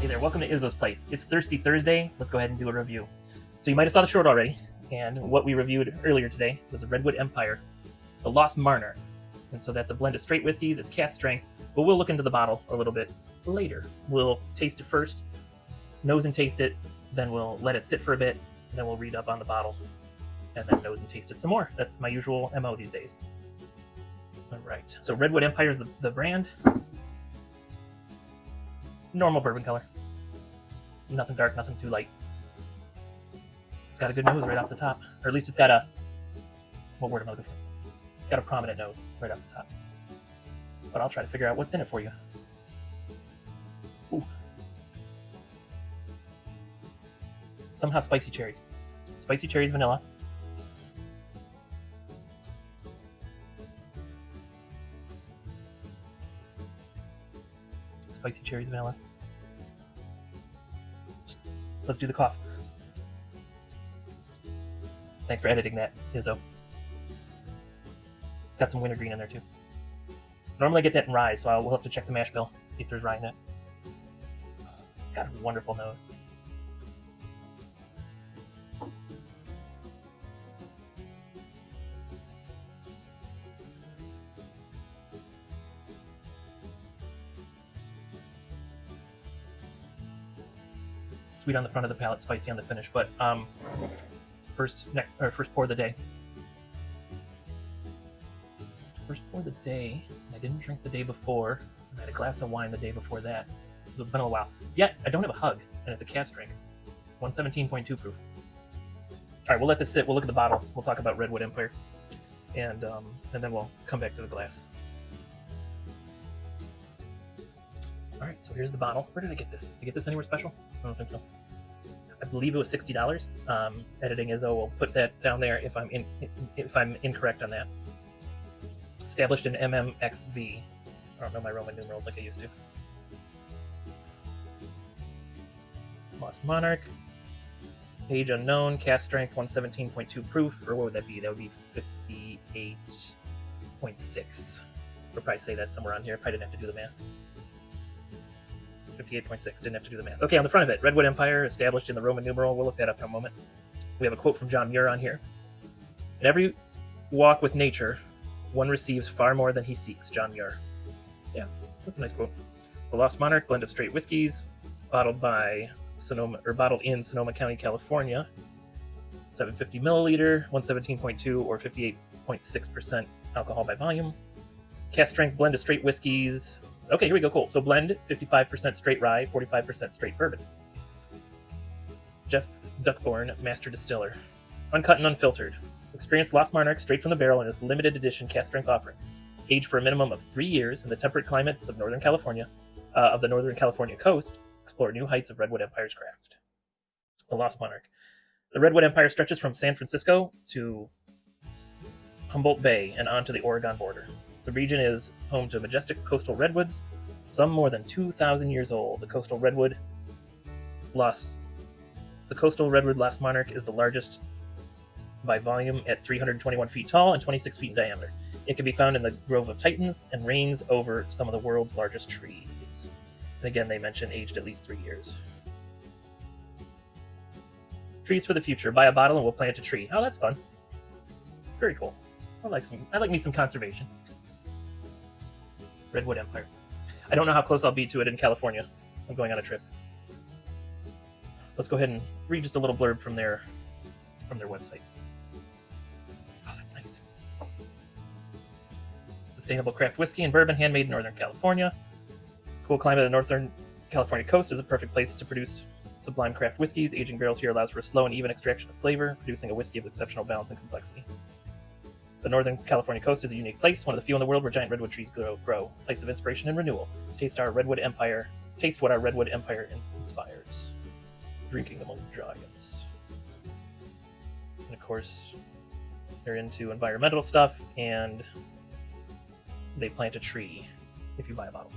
there, welcome to Izzo's Place. It's Thirsty Thursday. Let's go ahead and do a review. So you might have saw the short already, and what we reviewed earlier today was a Redwood Empire, the Lost Monarch. And so that's a blend of straight whiskeys, it's cask strength, but we'll look into the bottle a little bit later. We'll taste it first, nose and taste it, then we'll let it sit for a bit, and then we'll read up on the bottle, and then nose and taste it some more. That's my usual MO these days. All right, so Redwood Empire is the brand. Normal bourbon color. Nothing dark, nothing too light. It's got a good nose right off the top. Or at least it's got a... What word am I looking for? It's got a prominent nose right off the top. But I'll try to figure out what's in it for you. Ooh. Somehow spicy cherries. Spicy cherries, vanilla. Spicy cherries, vanilla. Let's do the cough. Thanks for editing that, Izzo. Got some wintergreen in there too. Normally I get that in rye, so we'll have to check the mash bill, see if there's rye in it. Got a wonderful nose. Sweet on the front of the palate, spicy on the finish. But first pour of the day. First pour of the day. I didn't drink the day before. I had a glass of wine the day before that. So it's been a while. Yet I don't have a hug, and it's a cask drink. 117.2 proof. All right, we'll let this sit. We'll look at the bottle. We'll talk about Redwood Empire, and then we'll come back to the glass. All right, so here's the bottle. Where did I get this? Did I get this anywhere special? I don't think so. I believe it was $60. Editing Izzo will put that down there if I'm incorrect on that. Established in MMXV. I don't know my Roman numerals like I used to. Lost Monarch. Age unknown. Cask strength 117.2 proof. Or what would that be? That would be 58.6. We'll probably say that somewhere on here. Probably didn't have to do the math. 58.6, didn't have to do the math. Okay, on the front of it, Redwood Empire, established in the Roman numeral. We'll look that up in a moment. We have a quote from John Muir on here. In every walk with nature, one receives far more than he seeks, John Muir. Yeah, that's a nice quote. The Lost Monarch, blend of straight whiskeys, bottled in Sonoma County, California. 750 milliliter, 117.2 or 58.6% alcohol by volume. Cask strength blend of straight whiskeys. Okay, here we go, cool. So blend, 55% straight rye, 45% straight bourbon. Jeff Duckborn, master distiller. Uncut and unfiltered. Experience Lost Monarch straight from the barrel in this limited edition cask strength offering. Aged for a minimum of 3 years in the temperate climates of Northern California, of the Northern California coast. Explore new heights of Redwood Empire's craft. The Lost Monarch. The Redwood Empire stretches from San Francisco to Humboldt Bay and on to the Oregon border. The region is home to majestic coastal redwoods, some more than 2,000 years old. The coastal redwood Lost Monarch is the largest by volume at 321 feet tall and 26 feet in diameter. It can be found in the Grove of Titans and reigns over some of the world's largest trees. And again, they mention aged at least 3 years. Trees for the future. Buy a bottle and we'll plant a tree. Oh, that's fun. Very cool. I like me some conservation. Redwood Empire. I don't know how close I'll be to it in California. I'm going on a trip. Let's go ahead and read just a little blurb from their website. Oh, that's nice. Sustainable craft whiskey and bourbon, handmade in Northern California. Cool climate of the Northern California coast is a perfect place to produce sublime craft whiskeys. Aging barrels here allows for a slow and even extraction of flavor, producing a whiskey of exceptional balance and complexity. The Northern California coast is a unique place, one of the few in the world where giant redwood trees grow. A place of inspiration and renewal. Taste what our Redwood Empire inspires. Drinking among giants. And of course, they're into environmental stuff, and they plant a tree if you buy a bottle.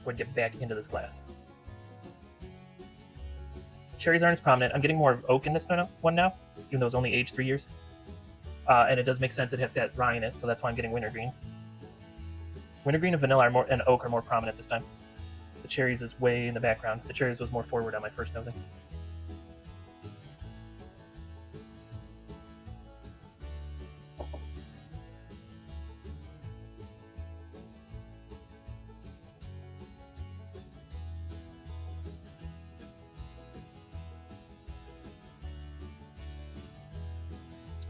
We'll get back into this glass. Cherries aren't as prominent. I'm getting more of oak in this one now, even though it's only aged 3 years. And it does make sense. It has got rye in it, so that's why I'm getting wintergreen. Wintergreen and vanilla and oak are more prominent this time. The cherries is way in the background. The cherries was more forward on my first nosing.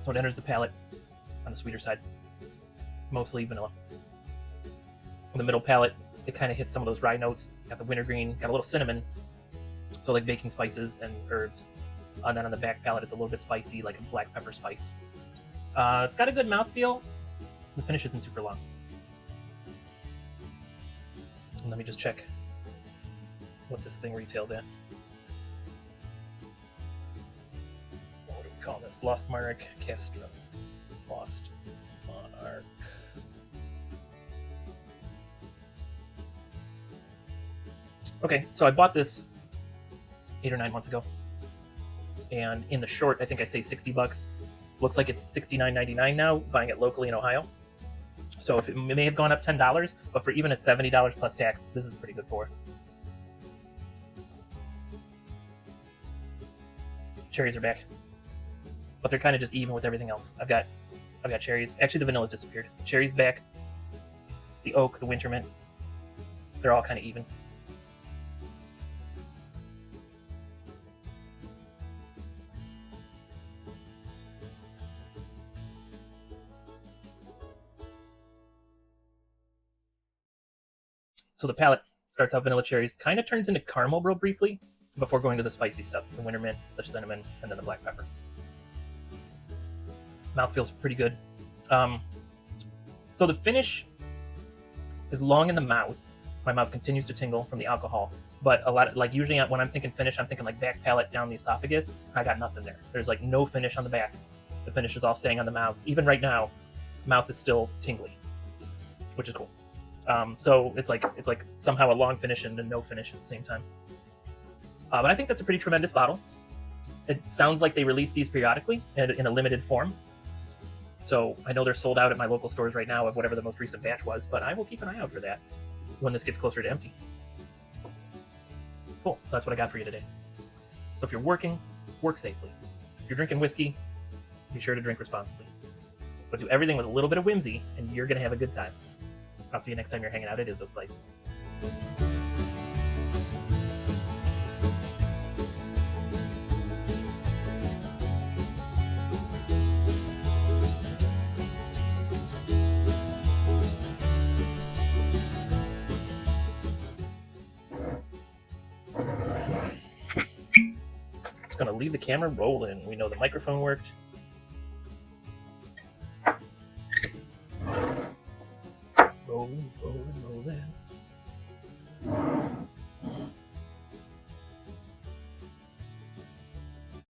So it enters the palate on the sweeter side, mostly vanilla. On the middle palate, it kind of hits some of those rye notes. Got the wintergreen, got a little cinnamon, so like baking spices and herbs. And then on the back palate, it's a little bit spicy, like a black pepper spice. It's got a good mouthfeel. The finish isn't super long. And let me just check what this thing retails at. What do we call this? Lost Monarch Cask. Lost Monarch. Okay, so I bought this 8 or 9 months ago, and in the short, I think I say $60. Looks like it's $69.99 now, buying it locally in Ohio. So if it may have gone up $10, but for even at $70 plus tax, this is pretty good for. Cherries are back, but they're kind of just even with everything else. I've got cherries. Actually, the vanilla's disappeared. Cherries back. The oak, the winter mint, they're all kind of even. So the palate starts out vanilla cherries, kind of turns into caramel real briefly before going to the spicy stuff, the winter mint, the cinnamon, and then the black pepper. Mouth feels pretty good. So the finish is long in the mouth. My mouth continues to tingle from the alcohol, but a lot of, like usually when I'm thinking finish, I'm thinking like back palate down the esophagus. I got nothing there. There's like no finish on the back. The finish is all staying on the mouth. Even right now, mouth is still tingly, which is cool. So it's like somehow a long finish and a no finish at the same time. But I think that's a pretty tremendous bottle. It sounds like they release these periodically in a limited form. So I know they're sold out at my local stores right now of whatever the most recent batch was, but I will keep an eye out for that when this gets closer to empty. Cool, so that's what I got for you today. So if you're working, work safely. If you're drinking whiskey, be sure to drink responsibly. But do everything with a little bit of whimsy, and you're going to have a good time. I'll see you next time you're hanging out at Izzo's place. Just going to leave the camera rolling. We know the microphone worked. Rolling, rolling, rolling.